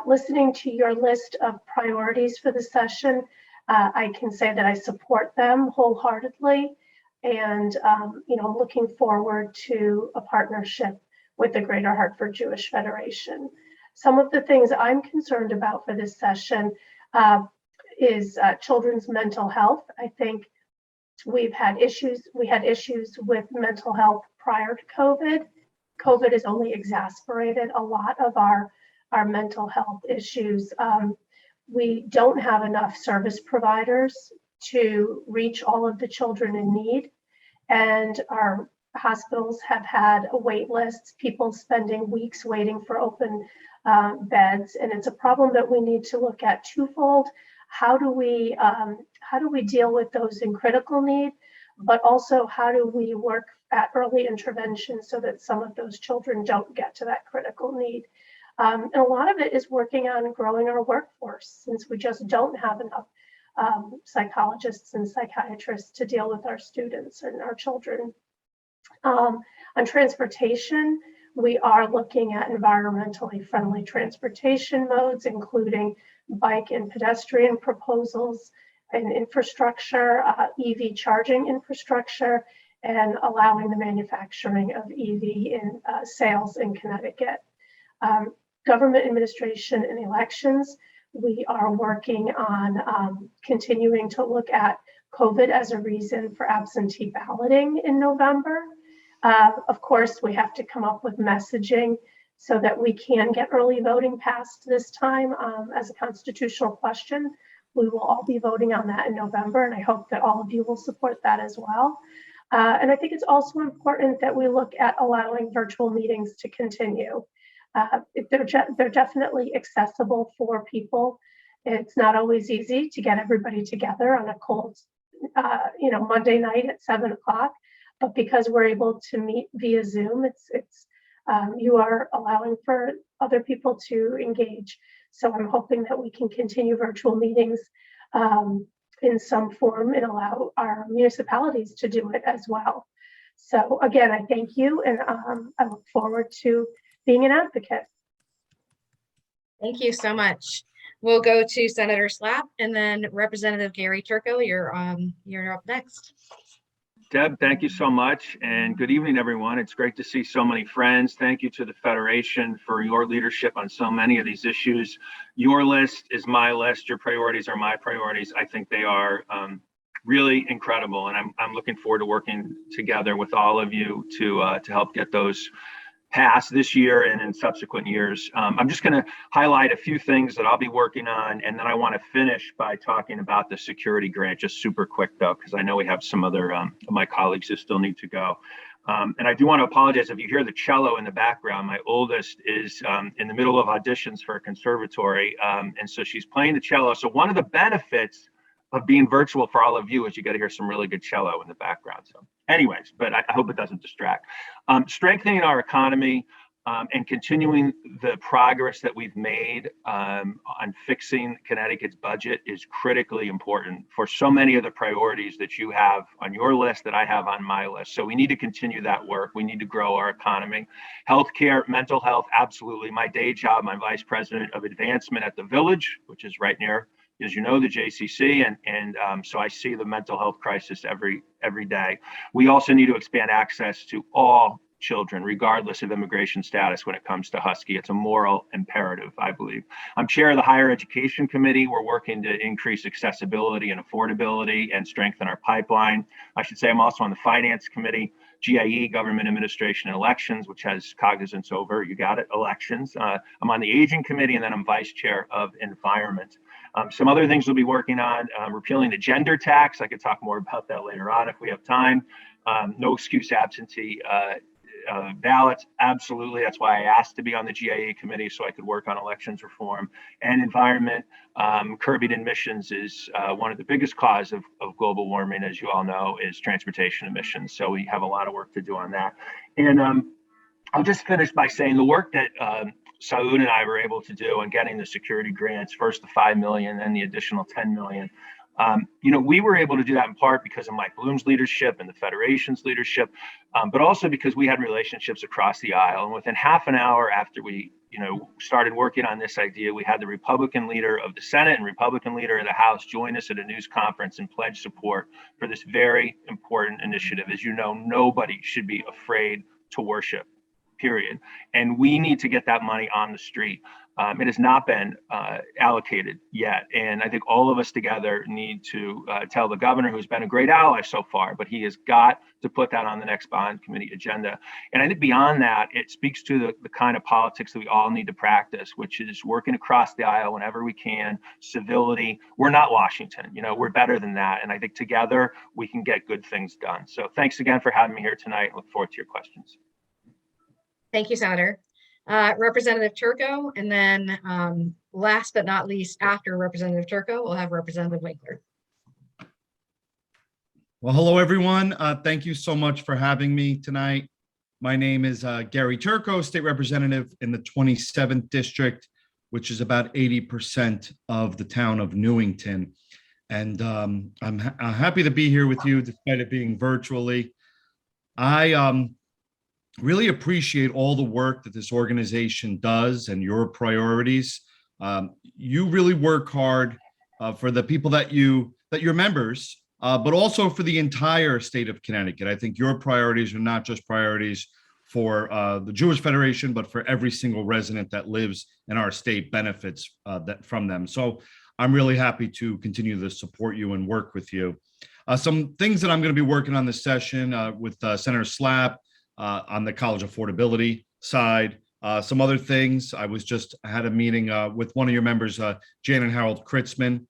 Listening to your list of priorities for the session, I can say that I support them wholeheartedly, and I'm looking forward to a partnership with the Greater Hartford Jewish Federation. Some of the things I'm concerned about for this session is children's mental health. I think we had issues with mental health prior to COVID. COVID has only exacerbated a lot of our mental health issues. We don't have enough service providers to reach all of the children in need, and our hospitals have had a wait list, people spending weeks waiting for open beds, and it's a problem that we need to look at twofold. How do we deal with those in critical need, but also how do we work at early intervention so that some of those children don't get to that critical need? And a lot of it is working on growing our workforce, since we just don't have enough psychologists and psychiatrists to deal with our students and our children. On transportation, we are looking at environmentally friendly transportation modes, including bike and pedestrian proposals and infrastructure, EV charging infrastructure, and allowing the manufacturing of EV in sales in Connecticut. Government administration and elections, we are working on continuing to look at COVID as a reason for absentee balloting in November. Of course, we have to come up with messaging so that we can get early voting passed this time as a constitutional question. We will all be voting on that in November, and I hope that all of you will support that as well. And I think it's also important that we look at allowing virtual meetings to continue. They're definitely accessible for people. It's not always easy to get everybody together on a cold, Monday night at 7 o'clock. But because we're able to meet via Zoom, it's you are allowing for other people to engage. So I'm hoping that we can continue virtual meetings in some form and allow our municipalities to do it as well. So again, I thank you, and I look forward to being an advocate. Thank you so much. We'll go to Senator Slapp, and then Representative Gary Turco. You're up next. Deb, thank you so much, and good evening, everyone. It's great to see so many friends. Thank you to the Federation for your leadership on so many of these issues. Your list is my list. Your priorities are my priorities. I think they are really incredible, and I'm looking forward to working together with all of you to help get those passed this year and in subsequent years. I'm just going to highlight a few things that I'll be working on, and then I want to finish by talking about the security grant, just super quick though, because I know we have some other of my colleagues who still need to go. And I do want to apologize if you hear the cello in the background. My oldest is in the middle of auditions for a conservatory, and so she's playing the cello. So one of the benefits of being virtual for all of you is you get to hear some really good cello in the background. So anyways, but I hope it doesn't distract. Strengthening our economy and continuing the progress that we've made on fixing Connecticut's budget is critically important for so many of the priorities that you have on your list that I have on my list. So we need to continue that work. We need to grow our economy. Healthcare, mental health, absolutely. My day job, I'm vice president of advancement at the Village, which is right near, as you know, the JCC, and so I see the mental health crisis every day. We also need to expand access to all children, regardless of immigration status when it comes to Husky. It's a moral imperative, I believe. I'm chair of the Higher Education Committee. We're working to increase accessibility and affordability and strengthen our pipeline. I should say I'm also on the Finance Committee, GIE, Government Administration and Elections, which has cognizance over, you got it, elections. I'm on the Aging Committee, and then I'm vice chair of Environment. Some other things we'll be working on, repealing the gender tax. I could talk more about that later on if we have time. No excuse absentee ballots, absolutely. That's why I asked to be on the GIA committee so I could work on elections reform and environment. Curbing emissions is one of the biggest cause of global warming, as you all know, is transportation emissions. So we have a lot of work to do on that. And I'll just finish by saying the work that Senaud and I were able to do on getting the security grants, first the 5 million, then the additional 10 million. We were able to do that in part because of Mike Bloom's leadership and the Federation's leadership, but also because we had relationships across the aisle. And within half an hour after we, started working on this idea, we had the Republican leader of the Senate and Republican leader of the House join us at a news conference and pledge support for this very important initiative. As you know, nobody should be afraid to worship, period. And we need to get that money on the street. It has not been allocated yet. And I think all of us together need to tell the governor, who's been a great ally so far, but he has got to put that on the next bond committee agenda. And I think beyond that, it speaks to the kind of politics that we all need to practice, which is working across the aisle whenever we can, civility. We're not Washington, we're better than that. And I think together we can get good things done. So thanks again for having me here tonight. Look forward to your questions. Thank you, Senator. Representative Turco, and then last but not least, after Representative Turco, we'll have Representative Winkler. Well, hello, everyone. Thank you so much for having me tonight. My name is Gary Turco, State Representative in the 27th District, which is about 80% of the town of Newington. And I'm happy to be here with you despite it being virtually. I really appreciate all the work that this organization does and your priorities. You really work hard for the people that you're members, but also for the entire state of Connecticut. I think your priorities are not just priorities for the Jewish Federation, but for every single resident that lives in our state benefits from them. So I'm really happy to continue to support you and work with you. Some things that I'm going to be working on this session with Senator Slapp, on the college affordability side. Some other things, I had a meeting with one of your members, Jan and Harold Kritzman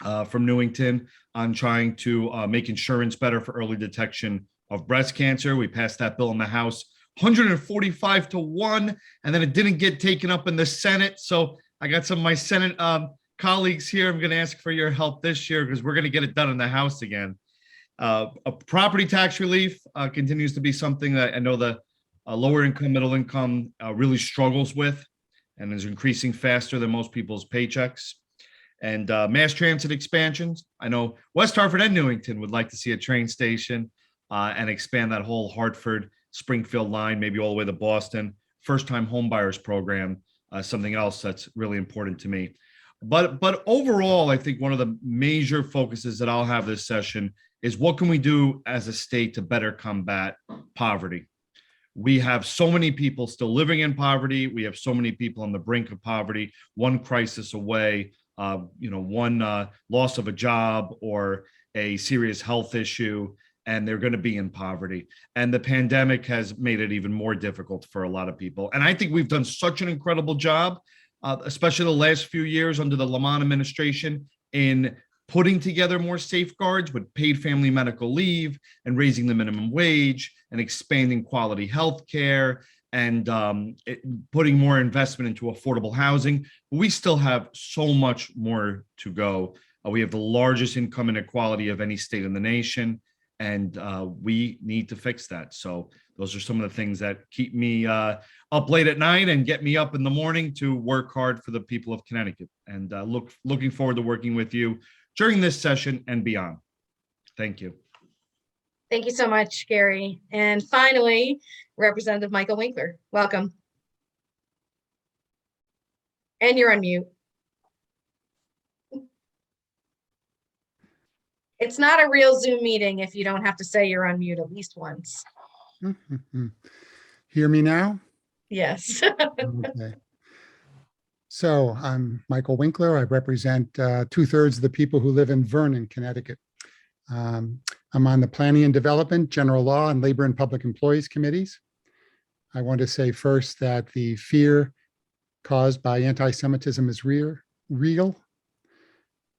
from Newington, on trying to make insurance better for early detection of breast cancer. We passed that bill in the House 145-1, and then it didn't get taken up in the Senate. So I got some of my Senate colleagues here. I'm going to ask for your help this year because we're going to get it done in the House again. A property tax relief continues to be something that I know the lower income, middle income really struggles with and is increasing faster than most people's paychecks. And mass transit expansions. I know West Hartford and Newington would like to see a train station and expand that whole Hartford Springfield line, maybe all the way to Boston. First-time homebuyers program, something else that's really important to me. But overall, I think one of the major focuses that I'll have this session is what can we do as a state to better combat poverty? We have so many people still living in poverty. We have so many people on the brink of poverty, one crisis away, one loss of a job or a serious health issue, and they're going to be in poverty. And the pandemic has made it even more difficult for a lot of people. And I think we've done such an incredible job, especially the last few years under the Lamont administration, in putting together more safeguards with paid family medical leave and raising the minimum wage and expanding quality health care and putting more investment into affordable housing. But we still have so much more to go. We have the largest income inequality of any state in the nation, and we need to fix that. So those are some of the things that keep me up late at night and get me up in the morning to work hard for the people of Connecticut. And looking forward to working with you during this session and beyond. Thank you. Thank you so much, Gary. And finally, Representative Michael Winkler, welcome. And you're on mute. It's not a real Zoom meeting if you don't have to say you're on mute at least once. Hear me now? Yes. Okay. So I'm Michael Winkler. I represent 2/3 of the people who live in Vernon, Connecticut. I'm on the Planning and Development, General Law, and Labor and Public Employees Committees. I want to say first that the fear caused by anti-Semitism is real.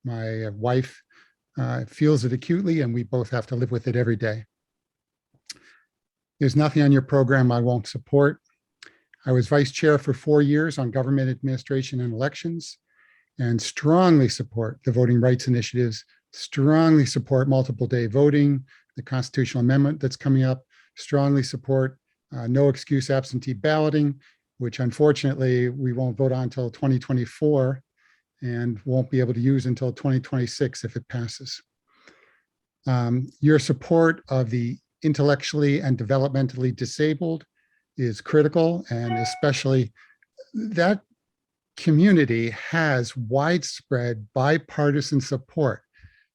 My wife feels it acutely, and we both have to live with it every day. There's nothing on your program I won't support. I was vice chair for 4 years on government administration and elections, and strongly support the voting rights initiatives, strongly support multiple day voting, the constitutional amendment that's coming up, strongly support no excuse absentee balloting, which unfortunately we won't vote on until 2024 and won't be able to use until 2026 if it passes. Your support of the intellectually and developmentally disabled is critical, and especially that community has widespread bipartisan support,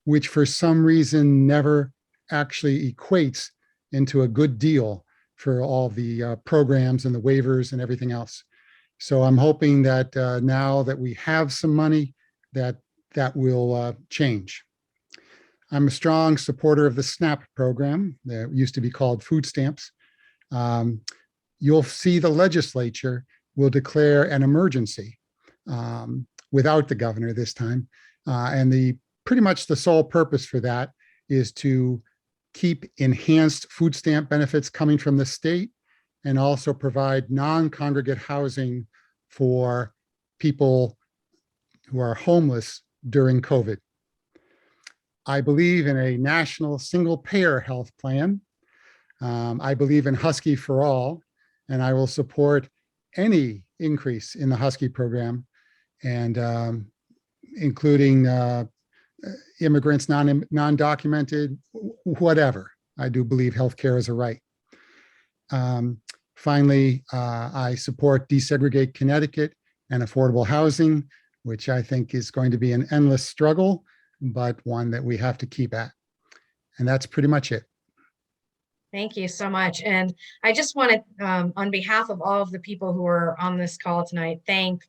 which for some reason never actually equates into a good deal for all the programs and the waivers and everything else. So I'm hoping that now that we have some money, that will change. I'm a strong supporter of the SNAP program that used to be called food stamps. You'll see the legislature will declare an emergency without the governor this time. And pretty much the sole purpose for that is to keep enhanced food stamp benefits coming from the state and also provide non-congregate housing for people who are homeless during COVID. I believe in a national single-payer health plan. I believe in Husky for All, and I will support any increase in the Husky program, and including immigrants, non-documented, whatever. I do believe healthcare is a right. Finally, I support Desegregate Connecticut and affordable housing, which I think is going to be an endless struggle, but one that we have to keep at. And that's pretty much it. Thank you so much. And I just want to, on behalf of all of the people who are on this call tonight, thank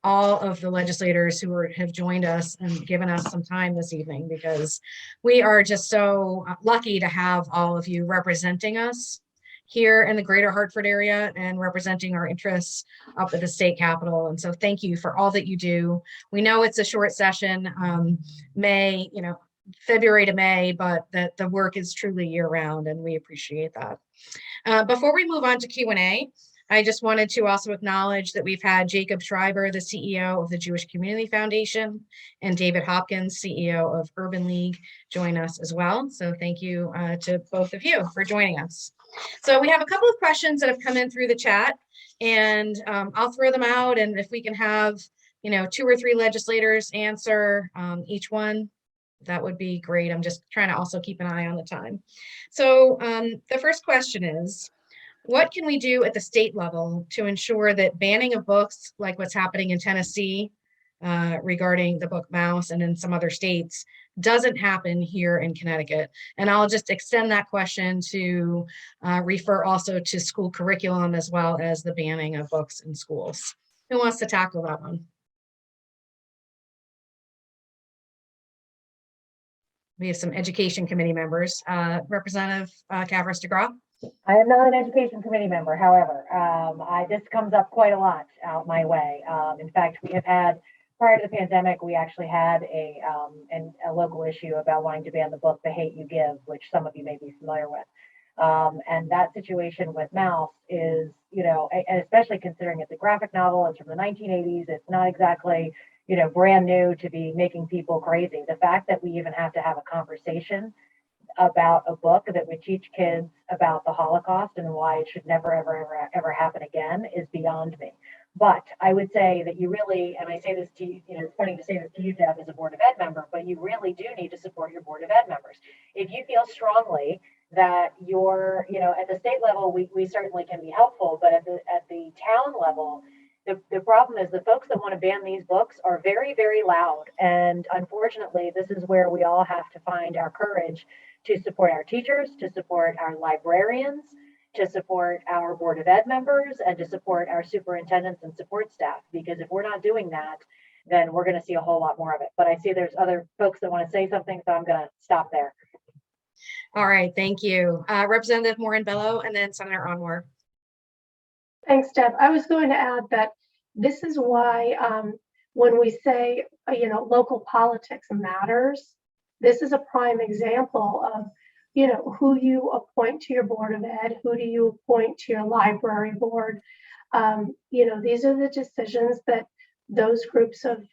all of the legislators who have joined us and given us some time this evening, because we are just so lucky to have all of you representing us here in the greater Hartford area and representing our interests up at the state capitol. And so thank you for all that you do. We know it's a short session, February to May, but the work is truly year round, and we appreciate that. Before we move on to Q&A, I just wanted to also acknowledge that we've had Jacob Schreiber, the CEO of the Jewish Community Foundation, and David Hopkins, CEO of Urban League, join us as well. So thank you to both of you for joining us. So we have a couple of questions that have come in through the chat, and I'll throw them out, and if we can have, 2 or 3 legislators answer each one, that would be great. I'm just trying to also keep an eye on the time. So the first question is, what can we do at the state level to ensure that banning of books, like what's happening in Tennessee regarding the book Mouse and in some other states, doesn't happen here in Connecticut? And I'll just extend that question to refer also to school curriculum as well as the banning of books in schools. Who wants to tackle that one? We have some education committee members. Representative Cavras DeGraw. I am not an education committee member. However, this comes up quite a lot out my way. In fact, we have had, prior to the pandemic, we actually had a local issue about wanting to ban the book, The Hate You Give, which some of you may be familiar with. And that situation with Mouse is, and especially considering it's a graphic novel, it's from the 1980s, it's not exactly, brand new to be making people crazy. The fact that we even have to have a conversation about a book that would teach kids about the Holocaust and why it should never, ever happen again is beyond me. But I would say that you really, and I say this to you, it's funny to say this to you, Deb, as a Board of Ed member, but you really do need to support your Board of Ed members. If you feel strongly that you're, at the state level, we certainly can be helpful, but at the town level, the problem is the folks that want to ban these books are very, very loud. And unfortunately, this is where we all have to find our courage to support our teachers, to support our librarians, to support our Board of Ed members, and to support our superintendents and support staff. Because if we're not doing that, then we're going to see a whole lot more of it. But I see there's other folks that want to say something, so I'm going to stop there. All right, thank you. Representative Morin-Bello, and then Senator Anwar. Thanks, Deb. I was going to add that this is why when we say, local politics matters, this is a prime example of, who you appoint to your Board of Ed, who do you appoint to your library board. These are the decisions that those groups of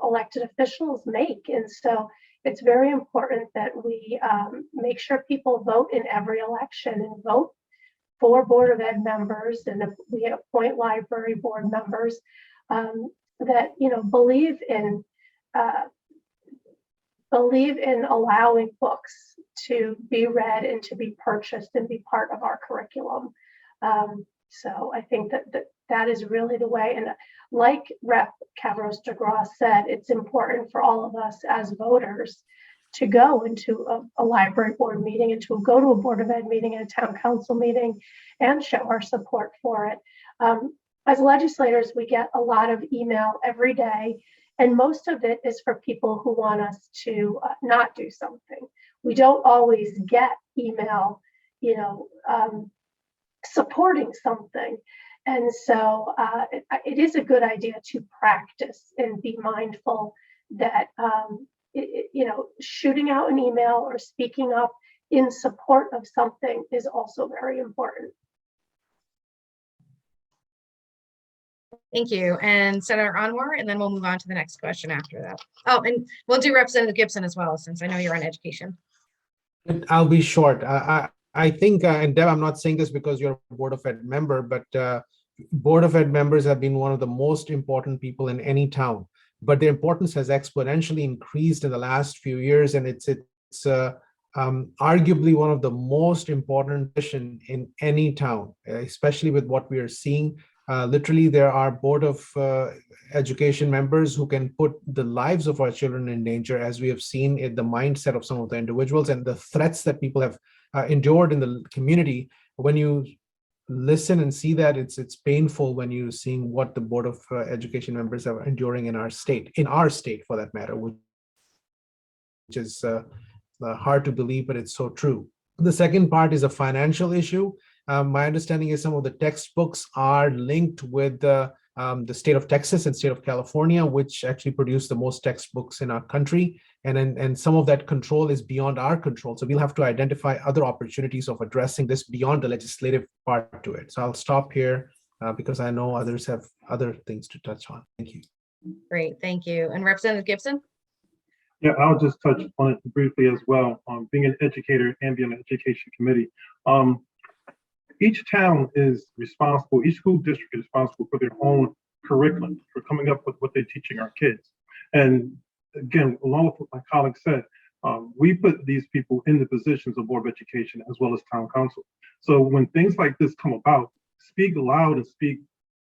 elected officials make. And so it's very important that we make sure people vote in every election and vote for Board of Ed members, and we appoint library board members that believe in allowing books to be read and to be purchased and be part of our curriculum. So I think that is really the way. And like Rep. Cavras DeGraw said, it's important for all of us as voters to go into a library board meeting and to go to a Board of Ed meeting and a town council meeting and show our support for it. As legislators, we get a lot of email every day, and most of it is for people who want us to not do something. We don't always get email, supporting something. And so it is a good idea to practice and be mindful that shooting out an email or speaking up in support of something is also very important. Thank you. And Senator Anwar, and then we'll move on to the next question after that. Oh, and we'll do Representative Gibson as well, since I know you're on education. I'll be short. I think, and Deb, I'm not saying this because you're a Board of Ed member, but Board of Ed members have been one of the most important people in any town. But their importance has exponentially increased in the last few years, and it's arguably one of the most important positions in any town, especially with what we are seeing. Literally, there are Board of Education members who can put the lives of our children in danger, as we have seen in the mindset of some of the individuals and the threats that people have endured in the community. When you listen and see that, it's painful when you're seeing what the Board of Education members are enduring in our state for that matter, which is hard to believe, but it's so true. The second part is a financial issue. My understanding is some of the textbooks are linked with the state of Texas and state of California, which actually produce the most textbooks in our country. And some of that control is beyond our control. So we'll have to identify other opportunities of addressing this beyond the legislative part to it. So I'll stop here because I know others have other things to touch on. Thank you. Great, thank you. And Representative Gibson? Yeah, I'll just touch on it briefly as well. Being an educator and being on the education committee, each town is responsible, each school district is responsible for their own curriculum, for coming up with what they're teaching our kids. And again, along with what my colleague said, we put these people in the positions of Board of Education as well as Town Council. So when things like this come about, speak loud and speak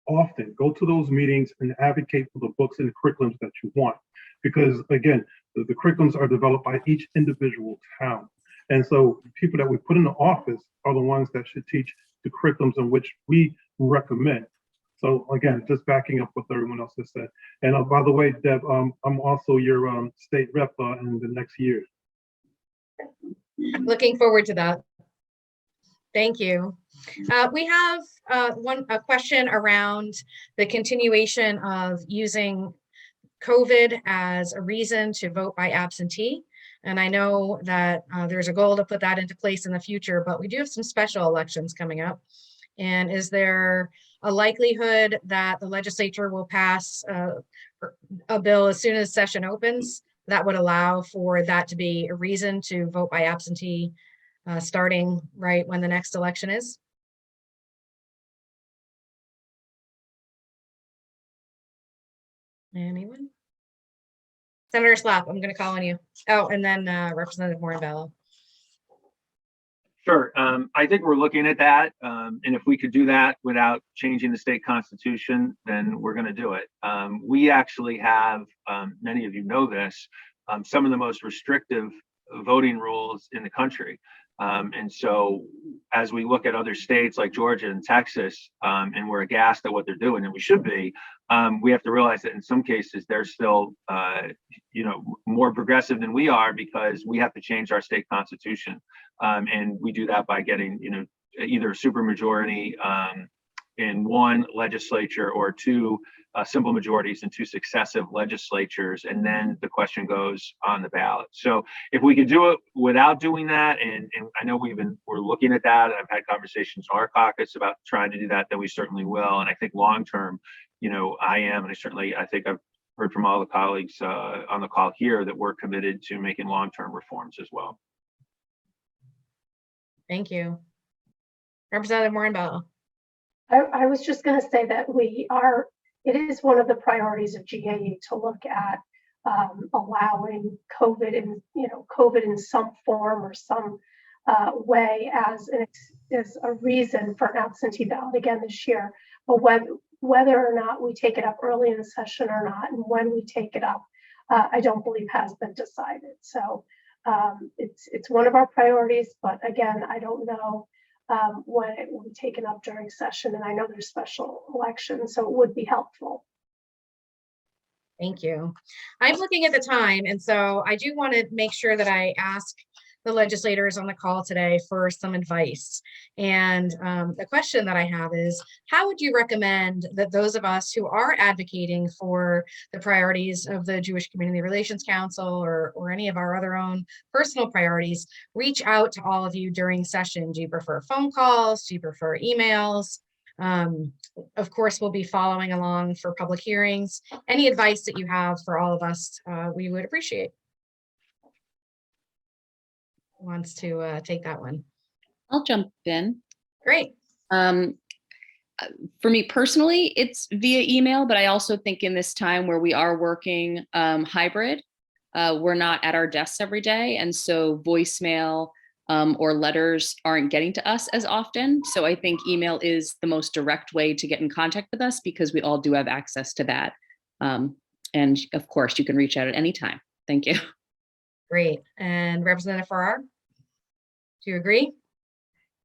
often. Go to those meetings and advocate for the books and the curriculums that you want. Because again, the curriculums are developed by each individual town. And so people that we put in the office are the ones that should teach the curriculums in which we recommend. So again, just backing up what everyone else has said. And by the way, Deb, I'm also your state rep in the next year. Looking forward to that. Thank you. We have a question around the continuation of using COVID as a reason to vote by absentee. And I know that there's a goal to put that into place in the future, but we do have some special elections coming up. And is there a likelihood that the legislature will pass a bill as soon as session opens that would allow for that to be a reason to vote by absentee starting right when the next election is? Anyone? Senator Slapp, I'm going to call on you. Oh, and then Representative Morinbello. Sure. I think we're looking at that. And if we could do that without changing the state constitution, then we're going to do it. We actually have, many of you know this, some of the most restrictive voting rules in the country. And so as we look at other states like Georgia and Texas, and we're aghast at what they're doing, and we should be, we have to realize that in some cases they're still, more progressive than we are because we have to change our state constitution. And we do that by getting, either a supermajority in one legislature or two simple majorities in two successive legislatures, and then the question goes on the ballot. So if we could do it without doing that, and I know we're looking at that, and I've had conversations in our caucus about trying to do that, then we certainly will. And I think long term, I am, and I think I've heard from all the colleagues on the call here that we're committed to making long-term reforms as well. Thank you. Representative Morinbello. I was just going to say that it is one of the priorities of GAE to look at allowing COVID in some form or some way as a reason for an absentee ballot again this year. But whether or not we take it up early in the session or not, and when we take it up, I don't believe has been decided. So it's one of our priorities, but again, I don't know when it will be taken up during session, and I know there's special elections, so it would be helpful. Thank you. I'm looking at the time, and so I do want to make sure that I ask the legislators on the call today for some advice. And the question that I have is, how would you recommend that those of us who are advocating for the priorities of the Jewish Community Relations Council or any of our other own personal priorities reach out to all of you during session? Do you prefer phone calls? Do you prefer emails? Of course, we'll be following along for public hearings. Any advice that you have for all of us, we would appreciate. Wants to take that one? I'll jump in. Great. For me personally, it's via email, but I also think in this time where we are working hybrid, we're not at our desks every day. And so voicemail or letters aren't getting to us as often. So I think email is the most direct way to get in contact with us because we all do have access to that. And of course, you can reach out at any time. Thank you. Great. And Representative Ferrar, do you agree?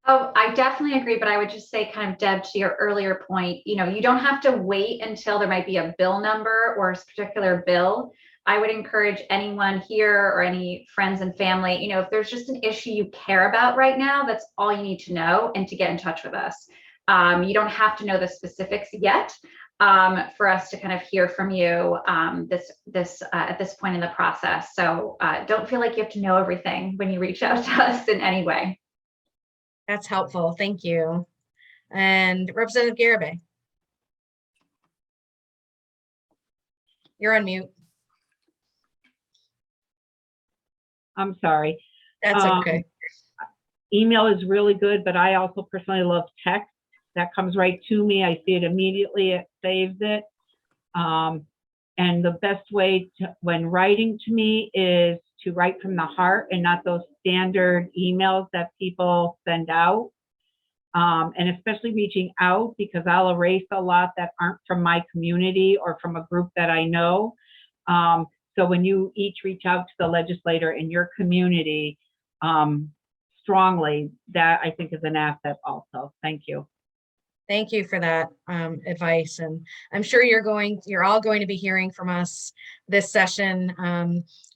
Oh, I definitely agree, but I would just say, kind of, Deb, to your earlier point, you don't have to wait until there might be a bill number or a particular bill. I would encourage anyone here or any friends and family, if there's just an issue you care about right now, that's all you need to know, and to get in touch with us. You don't have to know the specifics yet for us to kind of hear from you at this point in the process. So don't feel like you have to know everything when you reach out to us in any way. That's helpful. Thank you. And Representative Garvey. You're on mute. I'm sorry. That's okay. Email is really good, but I also personally love text. That comes right to me. I see it immediately. It saves it. And the best way when writing to me is to write from the heart and not those standard emails that people send out. And especially reaching out, because I'll erase a lot that aren't from my community or from a group that I know. So when you each reach out to the legislator in your community strongly, that I think is an asset also. Thank you. Thank you for that advice. And I'm sure you're all going to be hearing from us this session.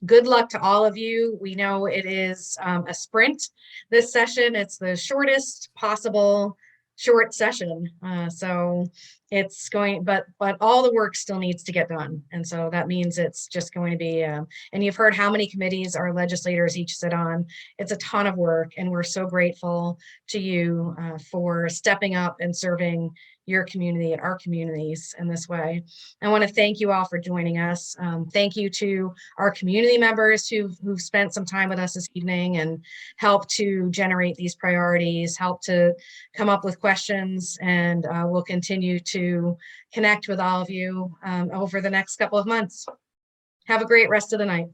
Good luck to all of you. We know it is a sprint this session. It's the shortest possible short session. So it's going, but all the work still needs to get done. And so that means it's just going to be, and you've heard how many committees our legislators each sit on. It's a ton of work, and we're so grateful to you for stepping up and serving your community and our communities in this way. I want to thank you all for joining us. Thank you to our community members who've spent some time with us this evening and helped to generate these priorities, helped to come up with questions, and we'll continue to connect with all of you over the next couple of months. Have a great rest of the night.